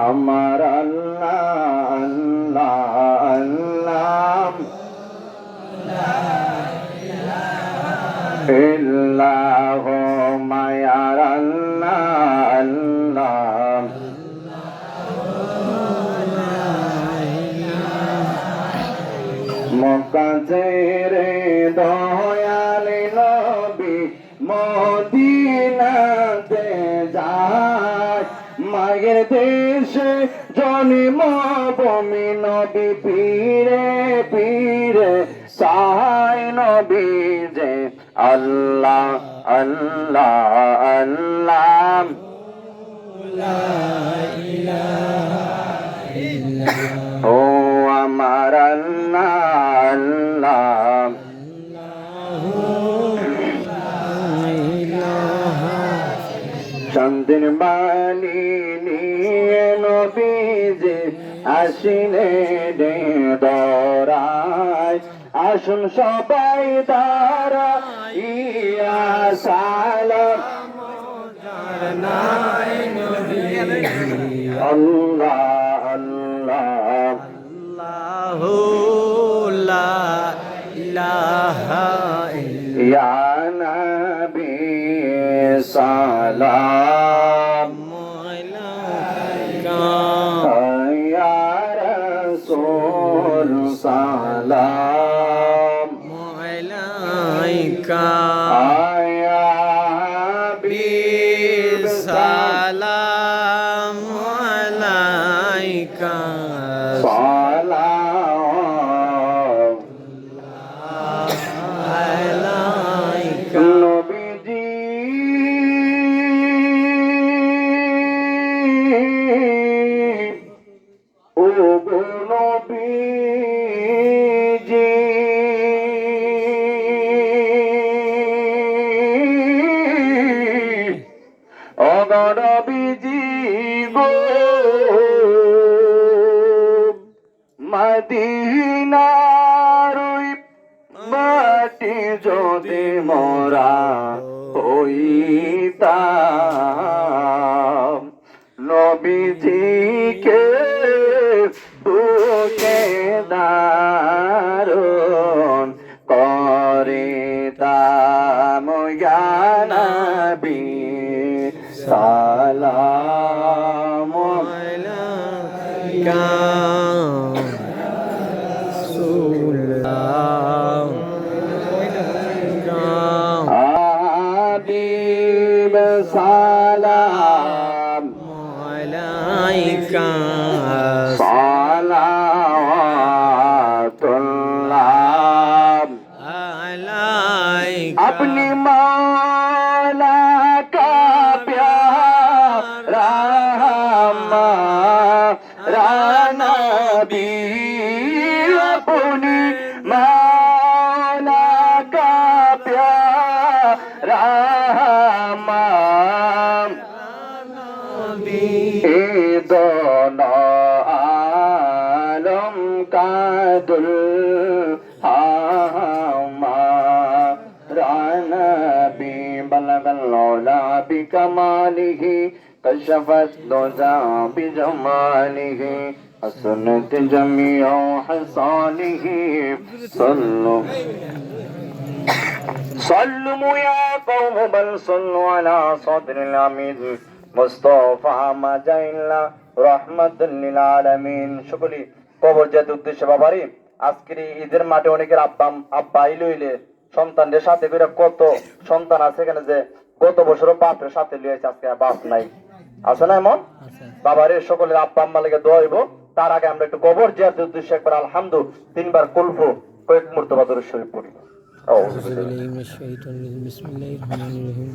আমার আল্লাহ আল্লাহ আল্লাহ ইল্লাহু মায়ার আল্লাহ আল্লাহ মক্কাতে দয়ালি নবী মদিনাতে যায় মায়ের দেশে জন্মভূমি নবী পীরে পীরে সাহায় নবী যে আল্লাহ আল্লাহ আল্লাহ ও আমার আল্লাহ আল্লাহ চন্দির বাণী নিয়ে নবীজি আসিলে দরায় আসুন সবাই তারা ইয়া সালাম আল্লাহ আল্লাহ আল্লাহু লা ইলাহা ইয়া নবী সালাম আলাইকা ইয়া রাসূল সালাম আলাইকা ইয়া হাবিব সালাম আলাইকা সালাম আলাইকা নবীজি ও গো নবীজি ও গো নবীজি গো মদিনার ওই মাটি যদি মোরা হইতাম নবীজিকে বুকে দারুন করিতাম ইয়া নবী সালাম আলাইকা রাসূলুল্লাহ হাবিব সালাম আলাইকা সালাওয়াতুল্লাহ আলাইকা अपनी मौला का प्यारा हमारा नबी अपनी मौला का प्यारा हमारा ये दोनों आलम का दुल्हा नबी बलगल औला बिकमालिही कशफत दुजा बिजमालिही हसनत जमीओ हसानिही सल्लु सल्लु या कौम बल सल्लु अला सदरिल अमीन मुस्तफा मजाइल्ला रहमतुल लिल आलामीन शुक्री কবর যেতে উদ্দেশ্যে বাবারি আজকের ঈদের মাঠে অনেকের আব্বা আইলে সন্তানদের সাথে করে কত সন্তান আছে এখানে যে গত বছরও বাপের সাথে লিয়েছে আজকে বাপ নাই আছে না এমন বাবারে সকলের আব্বা আম্মা লেগে দোয়া হইব তার আগে আমরা একটু কবর জিয়ারতের উদ্দেশ্যে একবার আলহামদু তিনবার কুলফু কয়েক মুর্তবা দরুদ শরীফ পড়ি। বিসমিল্লাহির রহমানির রহিম